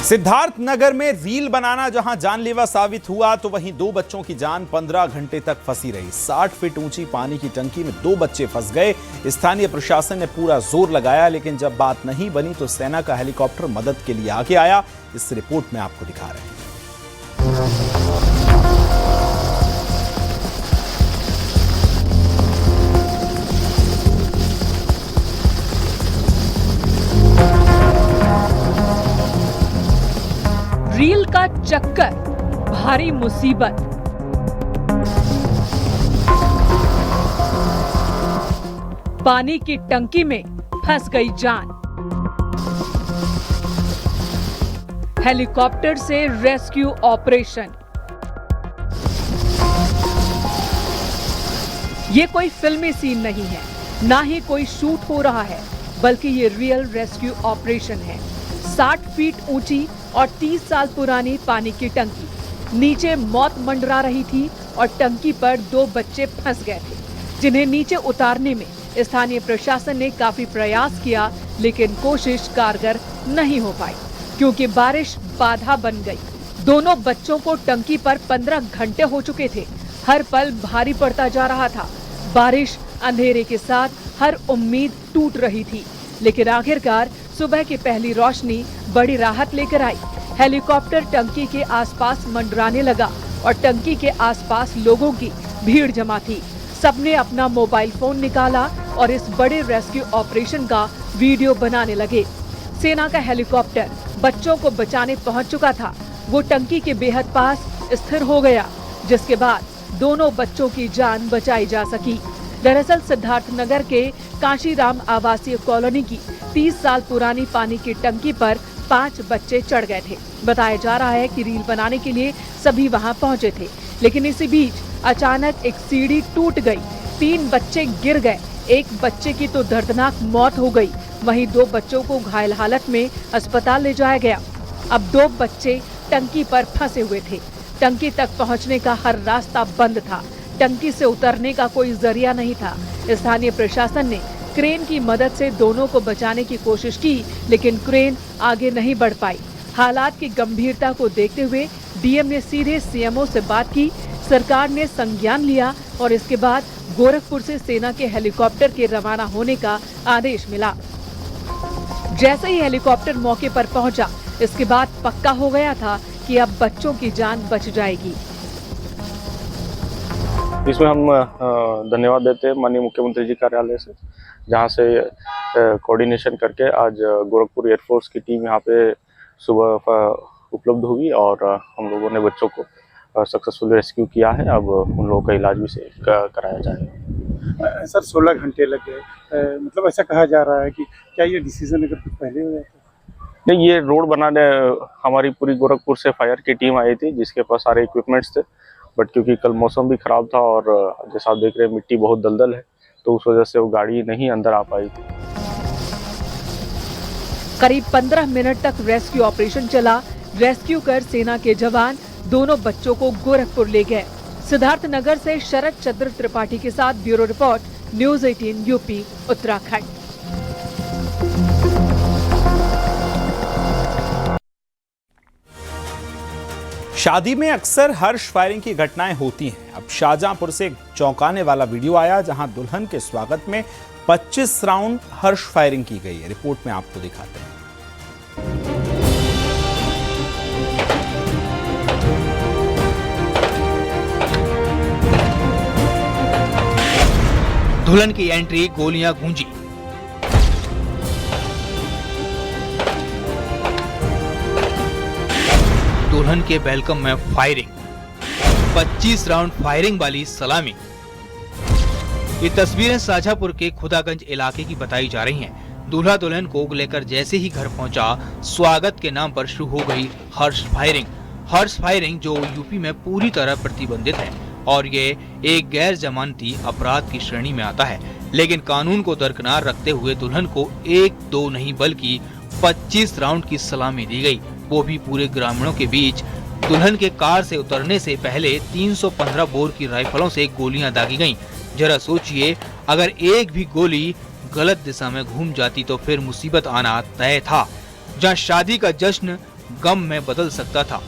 सिद्धार्थ नगर में रील बनाना जहां जानलेवा साबित हुआ तो वहीं 2 बच्चों की जान 15 घंटे तक फंसी रही। 60 फीट ऊंची पानी की टंकी में 2 बच्चे फंस गए। स्थानीय प्रशासन ने पूरा जोर लगाया, लेकिन जब बात नहीं बनी तो सेना का हेलीकॉप्टर मदद के लिए आगे आया। इस रिपोर्ट में आपको दिखा रहे हैं। रील का चक्कर, भारी मुसीबत। पानी की टंकी में फंस गई जान। हेलीकॉप्टर से रेस्क्यू ऑपरेशन। ये कोई फिल्मी सीन नहीं है, ना ही कोई शूट हो रहा है, बल्कि ये रियल रेस्क्यू ऑपरेशन है। 60 फीट ऊंची और 30 साल पुरानी पानी की टंकी। नीचे मौत मंडरा रही थी और टंकी पर 2 बच्चे फंस गए थे, जिन्हें नीचे उतारने में स्थानीय प्रशासन ने काफी प्रयास किया, लेकिन कोशिश कारगर नहीं हो पाई क्योंकि बारिश बाधा बन गई। दोनों बच्चों को टंकी पर 15 घंटे हो चुके थे। हर पल भारी पड़ता जा रहा था। बारिश अंधेरे के साथ हर उम्मीद टूट रही थी, लेकिन आखिरकार सुबह की पहली रोशनी बड़ी राहत लेकर आई। हेलीकॉप्टर टंकी के आसपास मंडराने लगा और टंकी के आसपास लोगों की भीड़ जमा थी। सबने अपना मोबाइल फोन निकाला और इस बड़े रेस्क्यू ऑपरेशन का वीडियो बनाने लगे। सेना का हेलीकॉप्टर बच्चों को बचाने पहुंच चुका था। वो टंकी के बेहद पास स्थिर हो गया, जिसके बाद दोनों बच्चों की जान बचाई जा सकी। दरअसल सिद्धार्थ नगर के काशीराम आवासीय कॉलोनी की 30 साल पुरानी पानी की टंकी पर 5 बच्चे चढ़ गए थे। बताया जा रहा है कि रील बनाने के लिए सभी वहां पहुंचे थे, लेकिन इसी बीच अचानक एक सीढ़ी टूट गई। 3 बच्चे गिर गए। एक बच्चे की तो दर्दनाक मौत हो गई, वहीं 2 बच्चों को घायल हालत में अस्पताल ले जाया गया। अब 2 बच्चे टंकी पर फंसे हुए थे। टंकी तक पहुँचने का हर रास्ता बंद था। टंकी से उतरने का कोई जरिया नहीं था। स्थानीय प्रशासन ने क्रेन की मदद से दोनों को बचाने की कोशिश की, लेकिन क्रेन आगे नहीं बढ़ पाई। हालात की गंभीरता को देखते हुए डीएम ने सीधे सीएमओ से बात की। सरकार ने संज्ञान लिया और इसके बाद गोरखपुर से सेना के हेलीकॉप्टर के रवाना होने का आदेश मिला। जैसे ही हेलीकॉप्टर मौके पर पहुंचा, इसके बाद पक्का हो गया था कि अब बच्चों की जान बच जाएगी। इसमें हम धन्यवाद देते हैं माननीय मुख्यमंत्री जी कार्यालय से, जहां से कोऑर्डिनेशन करके आज गोरखपुर एयरफोर्स की टीम यहां पे सुबह उपलब्ध हुई और हम लोगों ने बच्चों को सक्सेसफुली रेस्क्यू किया है। अब उन लोगों का इलाज भी से कराया जाएगा। सर 16 घंटे लग गए, मतलब ऐसा कहा जा रहा है कि क्या ये डिसीजन अगर कुछ पहले हो जाता? नहीं, ये रोड बनाने हमारी पूरी गोरखपुर से फायर की टीम आई थी, जिसके पास सारे इक्विपमेंट्स थे, बट क्योंकि कल मौसम भी खराब था और जैसा आप देख रहे हैं मिट्टी बहुत दलदल है, तो उस वजह से वो गाड़ी नहीं अंदर आ पाई थी। करीब 15 मिनट तक रेस्क्यू ऑपरेशन चला। रेस्क्यू कर सेना के जवान दोनों बच्चों को गोरखपुर ले गए। सिद्धार्थ नगर से शरद चंद्र त्रिपाठी के साथ bureau report, news 18 UP Uttarakhand. शादी में अक्सर हर्ष फायरिंग की घटनाएं होती हैं। अब शाहजहांपुर से एक चौंकाने वाला वीडियो आया, जहां दुल्हन के स्वागत में 25 राउंड हर्ष फायरिंग की गई है। रिपोर्ट में आपको दिखाते हैं। दुल्हन की एंट्री, गोलियां गूंजी। दुल्हन के वेलकम में फायरिंग, 25 राउंड फायरिंग वाली सलामी। ये तस्वीरें शाहजहांपुर के खुदागंज इलाके की बताई जा रही हैं। दूल्हा दुल्हन को लेकर जैसे ही घर पहुंचा, स्वागत के नाम पर शुरू हो गई हर्ष फायरिंग। हर्ष फायरिंग जो यूपी में पूरी तरह प्रतिबंधित है और ये एक गैर जमानती अपराध की श्रेणी में आता है, लेकिन कानून को दरकिनार रखते हुए दुल्हन को 1-2 नहीं बल्कि 25 राउंड की सलामी दी गई, वो भी पूरे ग्रामीणों के बीच। दुल्हन के कार से उतरने से पहले 315 बोर की राइफलों से गोलियां दागी गईं। जरा सोचिए, अगर एक भी गोली गलत दिशा में घूम जाती तो फिर मुसीबत आना तय था। जहां शादी का जश्न गम में बदल सकता था।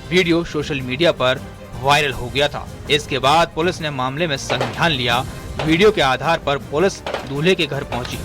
वीडियो सोशल मीडिया पर वायरल हो गया था। इसके बाद पुलिस ने मामले में संज्ञान लिया। वीडियो के आधार पर पुलिस दूल्हे के घर पहुंची।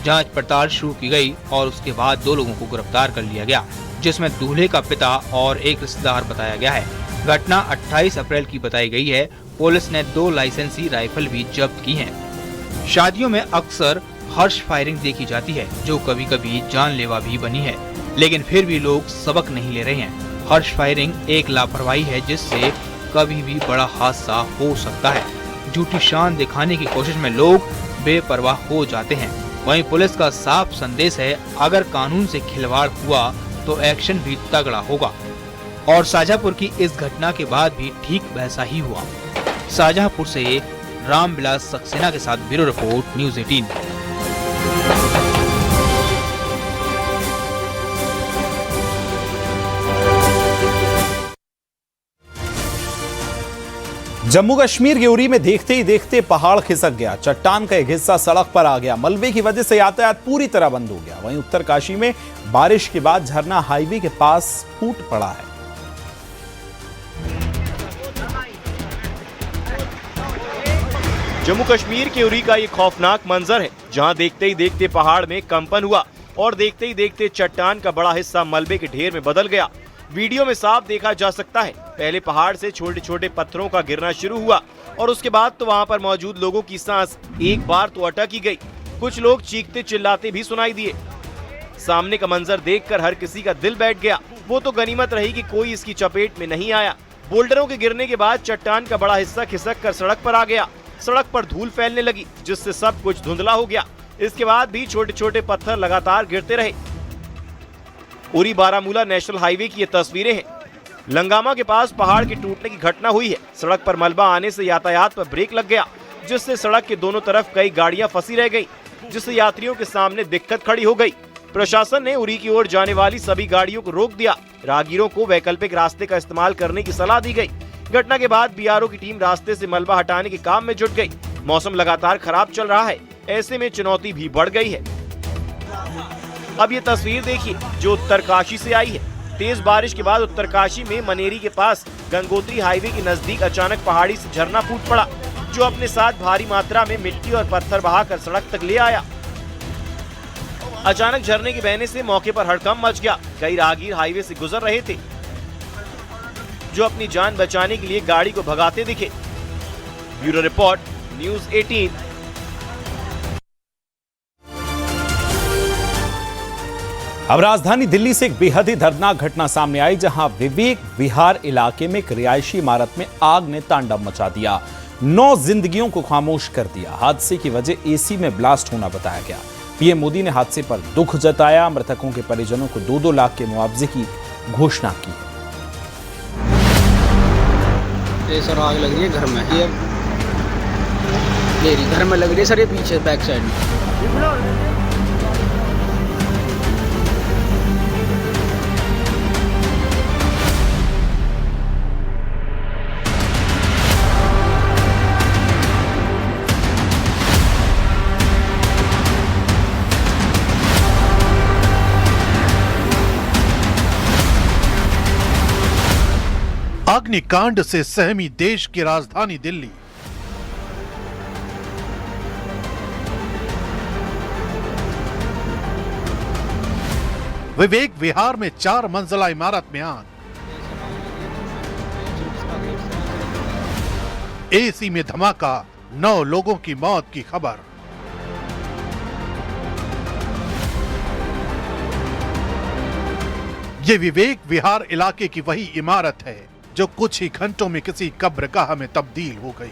जांच पड़ताल शुरू की गई और उसके बाद 2 लोगों को गिरफ्तार कर लिया गया, जिसमें दूल्हे का पिता और एक रिश्तेदार बताया गया है। घटना 28 अप्रैल की बताई गई है। पुलिस ने 2 लाइसेंसी राइफल भी जब्त की हैं। शादियों में अक्सर हर्ष फायरिंग देखी जाती है, जो कभी कभी जानलेवा भी बनी है, लेकिन फिर भी लोग सबक नहीं ले रहे हैं। हर्ष फायरिंग एक लापरवाही है, जिससे कभी भी बड़ा हादसा हो सकता है। झूठी शान दिखाने की कोशिश में लोग बेपरवाह हो जाते हैं। वहीं पुलिस का साफ संदेश है, अगर कानून से खिलवाड़ हुआ तो एक्शन भी तगड़ा होगा। और शाहजहांपुर की इस घटना के बाद भी ठीक वैसा ही हुआ। शाहजहांपुर से रामविलास सक्सेना के साथ bureau report, news 18। Jammu Kashmir के उरी में देखते ही देखते पहाड़ खिसक गया। चट्टान का एक हिस्सा सड़क पर आ गया। मलबे की वजह से यातायात पूरी तरह बंद हो गया। वहीं उत्तरकाशी में बारिश के बाद झरना हाईवे के पास फूट पड़ा है। जम्मू कश्मीर के उरी का ये खौफनाक मंजर है, जहां देखते ही देखते पहाड़ में कंपन हुआ और देखते ही देखते चट्टान का बड़ा हिस्सा मलबे के ढेर में बदल गया। वीडियो में साफ देखा जा सकता है, पहले पहाड़ से छोटे छोटे पत्थरों का गिरना शुरू हुआ और उसके बाद तो वहां पर मौजूद लोगों की सांस एक बार तो अटक ही गई। कुछ लोग चीखते चिल्लाते भी सुनाई दिए। सामने का मंजर देखकर हर किसी का दिल बैठ गया। वो तो गनीमत रही कि कोई इसकी चपेट में नहीं आया। बोल्डरों के गिरने के बाद चट्टान का बड़ा हिस्सा खिसक कर सड़क पर आ गया। सड़क पर धूल फैलने लगी, जिससे सब कुछ धुंधला हो गया। इसके बाद भी छोटे छोटे पत्थर लगातार गिरते रहे। उरी बारामूला नेशनल हाईवे की ये तस्वीरें हैं। लंगामा के पास पहाड़ के टूटने की घटना हुई है। सड़क पर मलबा आने से यातायात पर ब्रेक लग गया, जिससे सड़क के दोनों तरफ कई गाड़ियां फंसी रह गईं, जिससे यात्रियों के सामने दिक्कत खड़ी हो गई। प्रशासन ने उरी की ओर जाने वाली सभी गाड़ियों को रोक दिया। राहगीरों को वैकल्पिक रास्ते का इस्तेमाल करने की सलाह दी गई। घटना के बाद बीआरओ की टीम रास्ते से मलबा हटाने के काम में जुट गई। मौसम लगातार खराब चल रहा है, ऐसे में चुनौती भी बढ़ गई है। अब ये तस्वीर देखिए जो उत्तरकाशी से आई है। तेज बारिश के बाद उत्तरकाशी में मनेरी के पास गंगोत्री हाईवे के नजदीक अचानक पहाड़ी से झरना फूट पड़ा, जो अपने साथ भारी मात्रा में मिट्टी और पत्थर बहाकर सड़क तक ले आया। अचानक झरने के बहने से मौके पर हड़कंप मच गया। कई राहगीर हाईवे से गुजर रहे थे, जो अपनी जान बचाने के लिए गाड़ी को भगाते दिखे। Bureau report, news 18। अब राजधानी दिल्ली से एक बेहद ही दर्दनाक घटना सामने आई, जहां विवेक विहार इलाके में एक रिहायशी इमारत में आग ने तांडव मचा दिया। 9 जिंदगियों को खामोश कर दिया। हादसे की वजह एसी में ब्लास्ट होना बताया गया। पीएम मोदी ने हादसे पर दुख जताया। मृतकों के परिजनों को 2-2 लाख के मुआवजे की घोषणा की। सर आग लग रही है घर में, ये मेरी घर में लग रही है सर, ये पीछे बैक साइड में। अग्निकांड से सहमी देश की राजधानी दिल्ली। विवेक विहार में 4 मंजिला इमारत में आग। एसी में धमाका, 9 लोगों की मौत की खबर। ये विवेक विहार इलाके की वही इमारत है जो कुछ ही घंटों में किसी कब्रगाह में तब्दील हो गई।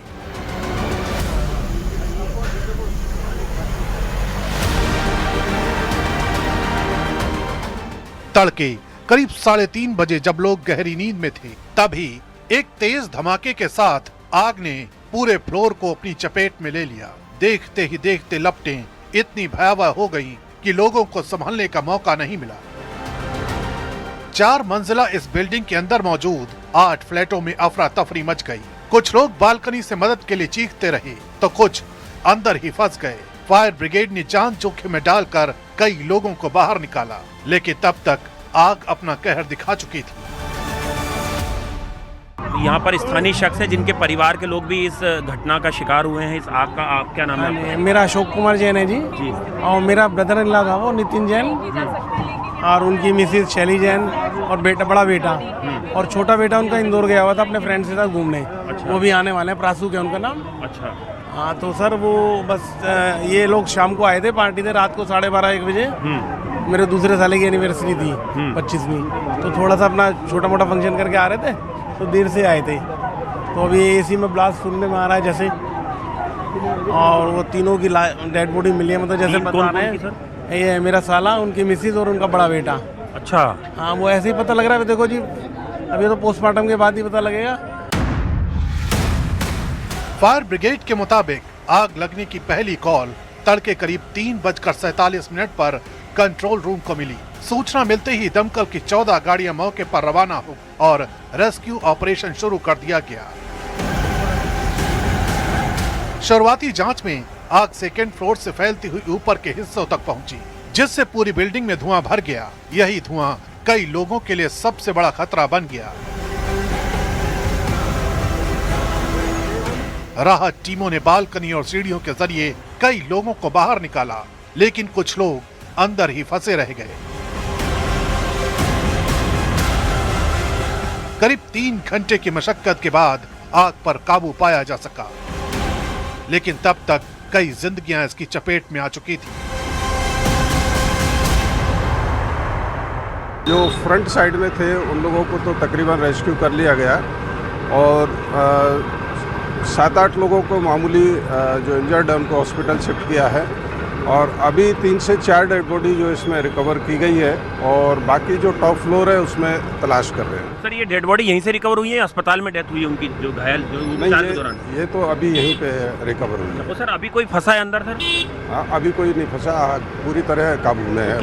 तड़के करीब 3:30 बजे जब लोग गहरी नींद में थे, तभी एक तेज धमाके के साथ आग ने पूरे फ्लोर को अपनी चपेट में ले लिया। देखते ही देखते लपटें इतनी भयावह हो गई कि लोगों को संभलने का मौका नहीं मिला। 4 मंजिला इस बिल्डिंग के अंदर मौजूद 8 फ्लैटों में अफरा तफरी मच गई। कुछ लोग बालकनी से मदद के लिए चीखते रहे तो कुछ अंदर ही फंस गए। फायर ब्रिगेड ने जान जोखिम में डालकर कई लोगों को बाहर निकाला, लेकिन तब तक आग अपना कहर दिखा चुकी थी। यहाँ पर स्थानीय शख्स है जिनके परिवार के लोग भी इस घटना का शिकार हुए हैं। इस आग का आप क्या नाम है? मेरा अशोक कुमार जैन है जी, और मेरा ब्रदर इन लॉ था वो नितिन जैन, और उनकी मिसेज शैली जैन और बड़ा बेटा और छोटा बेटा उनका इंदौर गया हुआ था अपने फ्रेंड के साथ घूमने। अच्छा। वो भी आने वाले हैं, प्रासू के उनका नाम। अच्छा। हाँ, तो सर वो बस ये लोग शाम को आए थे पार्टी से, रात को 12:30-1 बजे। मेरे दूसरे साले की एनिवर्सरी थी 25वीं, तो थोड़ा सा अपना छोटा मोटा फंक्शन करके आ रहे थे, तो देर से आए थे। तो अभी एसी में ब्लास्ट सुनने में आ रहा है जैसे, और वो तीनों की डेड बॉडी मिली है, मतलब जैसे बता रहे हैं। ये है मेरा साला, उनकी मिसेज और उनका बड़ा बेटा। अच्छा। हाँ, वो ऐसे ही पता लग रहा है। देखो जी, अभी तो पोस्टमार्टम के बाद ही पता लगेगा। फायर ब्रिगेड के मुताबिक आग लगने की पहली कॉल तड़के करीब 3:47 पर कंट्रोल रूम को मिली। सूचना मिलते ही दमकल की 14 गाड़ियां मौके पर रवाना हो और रेस्क्यू ऑपरेशन शुरू कर दिया गया। शुरुआती जांच में आग सेकेंड फ्लोर से फैलती हुई ऊपर के हिस्सों तक पहुंची, जिससे पूरी बिल्डिंग में धुआं भर गया। यही धुआं कई लोगों के लिए सबसे बड़ा खतरा बन गया। राहत टीमों ने बालकनी और सीढ़ियों के जरिए कई लोगों को बाहर निकाला, लेकिन कुछ लोग अंदर ही फंसे रह गए। करीब 3 घंटे की मशक्कत के बाद आग पर काबू पाया जा सका, लेकिन तब तक कई जिंदगियां इसकी चपेट में आ चुकी थी। जो फ्रंट साइड में थे उन लोगों को तो तकरीबन रेस्क्यू कर लिया गया, और 7-8 लोगों को मामूली जो इंजर्ड है उनको हॉस्पिटल शिफ्ट किया है, और अभी 3 से 4 डेड बॉडी जो इसमें रिकवर की गई है, और बाकी जो टॉप फ्लोर है उसमें तलाश कर रहे हैं। सर, ये डेड बॉडी यहीं से रिकवर हुई है, अस्पताल में डेथ हुई है उनकी, जो घायल जो उपचार के दौरान? ये तो अभी यहीं पे रिकवर हुई है। तो सर अभी कोई फंसा है अंदर सर? हाँ, अभी कोई नहीं फंसा, पूरी तरह काबू में है।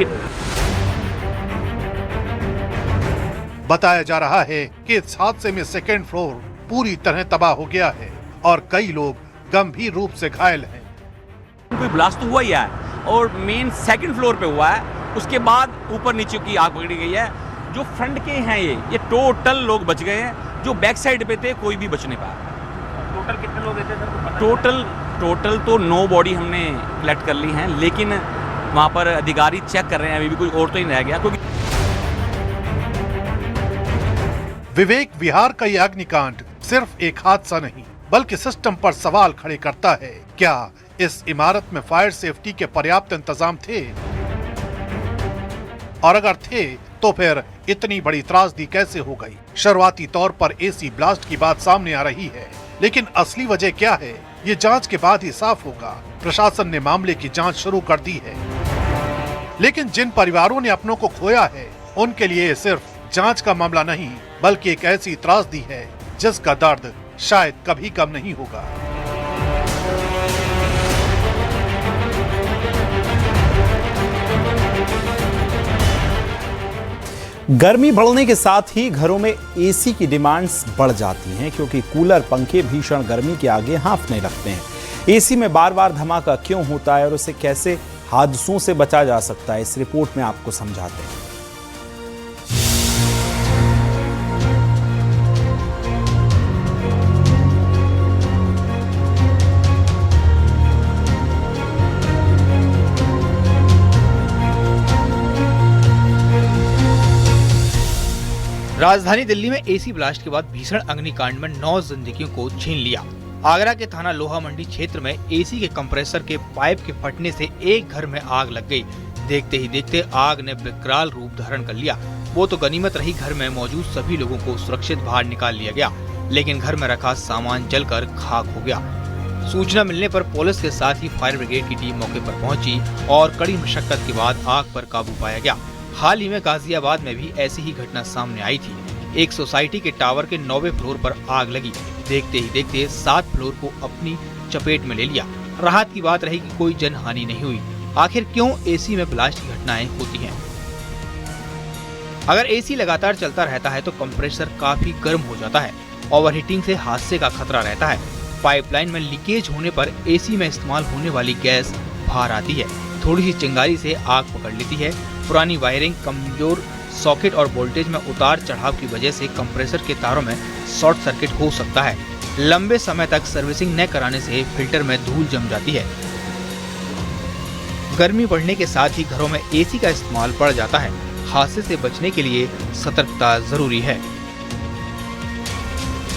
बताया जा रहा है कि इस हादसे में सेकेंड फ्लोर पूरी तरह तबाह हो गया है और कई लोग गंभीर रूप से घायल हैं। कोई ब्लास्ट हुआ ही है, और मेन सेकंड फ्लोर पे हुआ है, उसके बाद ऊपर नीचे की आग पकड़ी गई है। जो फ्रंट के हैं ये टोटल लोग बच गए हैं, जो बैक साइड पे थे कोई भी बच नहीं पाया। टोटल कितने लोग थे सर? टोटल तो 9 बॉडी हमने कलेक्ट कर ली हैं, लेकिन वहाँ पर अधिकारी चेक कर रहे हैं, अभी भी कोई और तो नहीं रह गया। क्योंकि विवेक विहार का यह अग्निकांड सिर्फ एक हादसा नहीं, बल्कि सिस्टम पर सवाल खड़े करता है। क्या इस इमारत में फायर सेफ्टी के पर्याप्त इंतजाम थे? और अगर थे तो फिर इतनी बड़ी त्रासदी कैसे हो गई? शुरुआती तौर पर एसी ब्लास्ट की बात सामने आ रही है, लेकिन असली वजह क्या है ये जांच के बाद ही साफ होगा। प्रशासन ने मामले की जांच शुरू कर दी है, लेकिन जिन परिवारों ने अपनों को खोया है उनके लिए सिर्फ जांच का मामला नहीं, बल्कि एक ऐसी त्रासदी है जिसका दर्द शायद कभी कम नहीं होगा। गर्मी बढ़ने के साथ ही घरों में एसी की डिमांड्स बढ़ जाती हैं, क्योंकि कूलर पंखे भीषण गर्मी के आगे हांफने लगते हैं। एसी में बार बार धमाका क्यों होता है और उसे कैसे हादसों से बचा जा सकता है, इस रिपोर्ट में आपको समझाते हैं। राजधानी दिल्ली में एसी ब्लास्ट के बाद भीषण अग्निकांड में 9 जिंदगियों को छीन लिया। आगरा के थाना लोहा मंडी क्षेत्र में एसी के कंप्रेसर के पाइप के फटने से एक घर में आग लग गई। देखते ही देखते आग ने विकराल रूप धारण कर लिया। वो तो गनीमत रही, घर में मौजूद सभी लोगों को सुरक्षित बाहर निकाल लिया गया, लेकिन घर में रखा सामान जलकर खाक हो गया। सूचना मिलने पर पुलिस के साथ ही फायर ब्रिगेड की टीम मौके पर पहुंची और कड़ी मशक्कत के बाद आग पर काबू पाया गया। हाल ही में गाजियाबाद में भी ऐसी ही घटना सामने आई थी। एक सोसाइटी के टावर के 9वें फ्लोर पर आग लगी। देखते ही देखते 7 फ्लोर को अपनी चपेट में ले लिया। राहत की बात रही कि कोई जनहानि नहीं हुई। आखिर क्यों एसी में ब्लास्ट की घटनाएं होती हैं? अगर एसी लगातार चलता रहता है तो कंप्रेसर काफी गर्म हो जाता है। ओवरहीटिंग से हादसे का खतरा रहता है। पाइपलाइन में लीकेज होने पर एसी में इस्तेमाल होने वाली गैस बाहर आती है। थोड़ी सी चिंगारी से आग पकड़ लेती है। पुरानी वायरिंग, कमजोर सॉकेट और वोल्टेज में उतार चढ़ाव की वजह से कंप्रेसर के तारों में शॉर्ट सर्किट हो सकता है। लंबे समय तक सर्विसिंग न कराने से फिल्टर में धूल जम जाती है। गर्मी बढ़ने के साथ ही घरों में एसी का इस्तेमाल बढ़ जाता है। हादसे से बचने के लिए सतर्कता जरूरी है।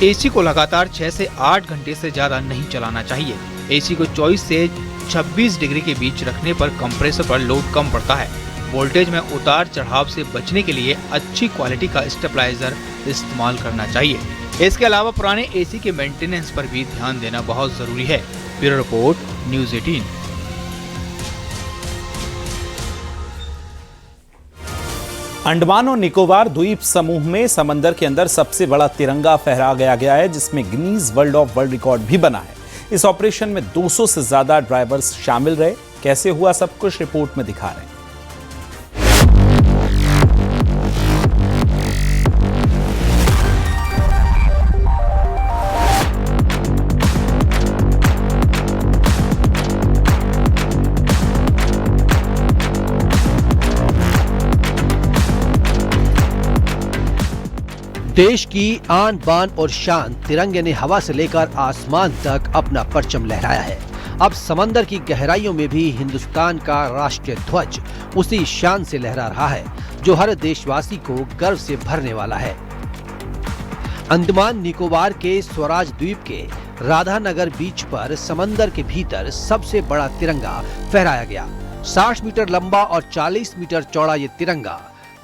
एसी को लगातार 6 से 8 घंटे से ज्यादा नहीं चलाना चाहिए। एसी को 24 से 26 डिग्री के बीच रखने पर कंप्रेसर पर लोड कम पड़ता है। वोल्टेज में उतार चढ़ाव से बचने के लिए अच्छी क्वालिटी का स्टेबलाइजर इस्तेमाल करना चाहिए। इसके अलावा पुराने एसी के मेंटेनेंस पर भी ध्यान देना बहुत जरूरी है। Bureau report, news 18। अंडमान और निकोबार द्वीप समूह में समंदर के अंदर सबसे बड़ा तिरंगा फहराया गया है, जिसमें गिनीज वर्ल्ड रिकॉर्ड भी बना है। इस ऑपरेशन में 200 से ज्यादा ड्राइवर्स शामिल रहे। कैसे हुआ सब कुछ रिपोर्ट में दिखा रहे हैं। देश की आन बान और शान तिरंगे ने हवा से लेकर आसमान तक अपना परचम लहराया है। अब समंदर की गहराइयों में भी हिंदुस्तान का राष्ट्रीय ध्वज उसी शान से लहरा रहा है जो हर देशवासी को गर्व से भरने वाला है। अंडमान निकोबार के स्वराज द्वीप के राधानगर बीच पर समंदर के भीतर सबसे बड़ा तिरंगा फहराया गया। 60 मीटर लंबा और 40 मीटर चौड़ा ये तिरंगा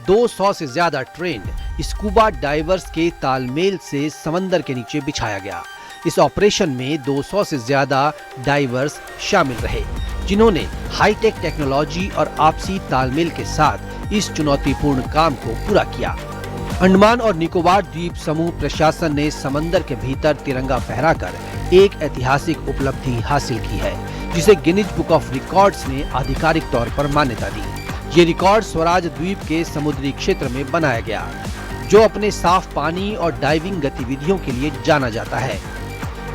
200 से ज्यादा ट्रेंड स्कूबा डाइवर्स के तालमेल से समंदर के नीचे बिछाया गया। इस ऑपरेशन में 200 से ज्यादा डाइवर्स शामिल रहे, जिन्होंने हाईटेक टेक्नोलॉजी और आपसी तालमेल के साथ इस चुनौतीपूर्ण काम को पूरा किया। अंडमान और निकोबार द्वीप समूह प्रशासन ने समंदर के भीतर तिरंगा फहराकर एक ऐतिहासिक उपलब्धि हासिल की है, जिसे गिनीज बुक ऑफ रिकॉर्ड्स ने आधिकारिक तौर पर मान्यता दी। ये रिकॉर्ड स्वराज द्वीप के समुद्री क्षेत्र में बनाया गया, जो अपने साफ पानी और डाइविंग गतिविधियों के लिए जाना जाता है।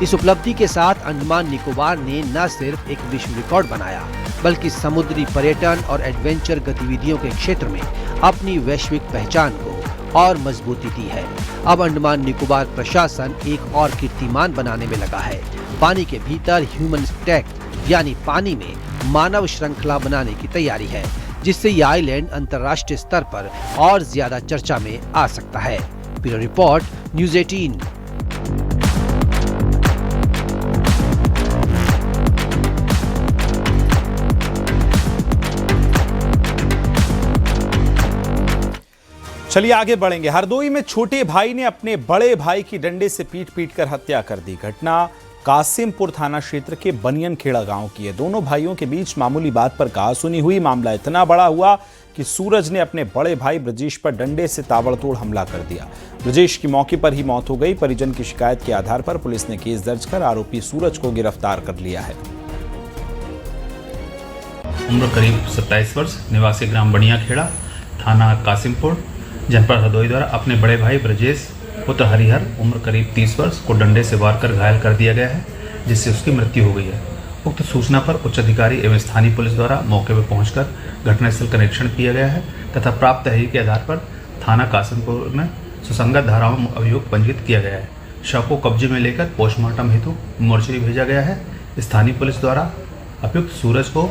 इस उपलब्धि के साथ अंडमान निकोबार ने न सिर्फ एक विश्व रिकॉर्ड बनाया, बल्कि समुद्री पर्यटन और एडवेंचर गतिविधियों के क्षेत्र में अपनी वैश्विक पहचान को और मजबूती दी है। अब अंडमान निकोबार प्रशासन एक और कीर्तिमान बनाने में लगा है। पानी के भीतर ह्यूमन स्टैक यानी पानी में मानव श्रृंखला बनाने की तैयारी है, जिससे ये आइलैंड अंतर्राष्ट्रीय स्तर पर और ज्यादा चर्चा में आ सकता है। Bureau report, news 18। चलिए आगे बढ़ेंगे। हरदोई में छोटे भाई ने अपने बड़े भाई की डंडे से पीट कर हत्या कर दी। घटना कासिमपुर थाना क्षेत्र के बनियनखेड़ा गांव की है। दोनों भाइयों के बीच मामूली बात पर कहासुनी हुई। मामला इतना बड़ा हुआ कि सूरज ने अपने बड़े भाई ब्रजेश पर डंडे से ताबड़तोड़ हमला कर दिया। ब्रजेश की मौके पर ही मौत हो गई। परिजन की शिकायत के आधार पर पुलिस ने केस दर्ज कर आरोपी सूरज को गिरफ्तार कर लिया है। उम्र करीब 27 वर्ष, निवासी ग्राम बनियाखेड़ा, थाना कासिमपुर, जनपद हरदोई द्वारा अपने बड़े भाई ब्रजेश पुत्र हरिहर उम्र करीब 30 वर्ष को डंडे से वार कर घायल कर दिया गया है, जिससे उसकी मृत्यु हो गई है। उक्त सूचना पर उच्च अधिकारी एवं स्थानीय पुलिस द्वारा मौके पर पहुंचकर घटनास्थल का निरीक्षण किया गया है तथा प्राप्त तहरीर के आधार पर थाना कासिमपुर में सुसंगत धाराओं में अभियोग पंजीकृत किया गया है। शव को कब्जे में लेकर पोस्टमार्टम हेतु मोर्चरी भेजा गया है। स्थानीय पुलिस द्वारा अभियुक्त सूरज को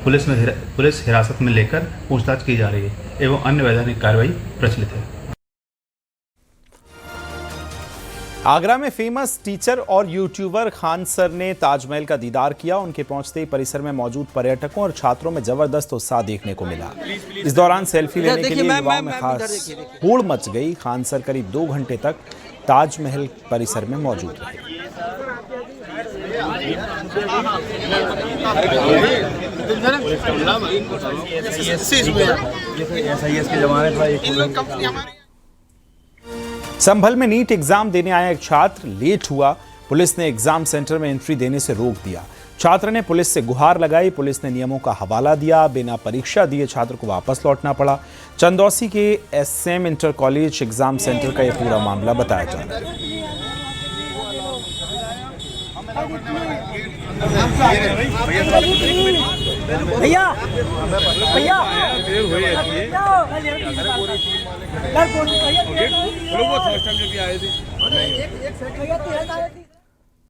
पुलिस हिरासत में लेकर पूछताछ की जा रही है एवं अन्य वैधानिक कार्रवाई प्रचलित है। आगरा में फेमस टीचर और यूट्यूबर खान सर ने ताजमहल का दीदार किया। उनके पहुंचते ही परिसर में मौजूद पर्यटकों और छात्रों में जबरदस्त उत्साह देखने को मिला। इस दौरान सेल्फी लेने के लिए युवाओं में खास होड़ मच गई। खान सर करीब 2 घंटे तक ताजमहल परिसर में मौजूद रहे। संभल में नीट एग्जाम देने आया एक छात्र लेट हुआ। पुलिस ने एग्जाम सेंटर में एंट्री देने से रोक दिया। छात्र ने पुलिस से गुहार लगाई। पुलिस ने नियमों का हवाला दिया। बिना परीक्षा दिए छात्र को वापस लौटना पड़ा। चंदौसी के SM inter college exam centre का यह पूरा मामला बताया जा रहा है। भैया लोग फर्स्ट टाइम जब भी आए थे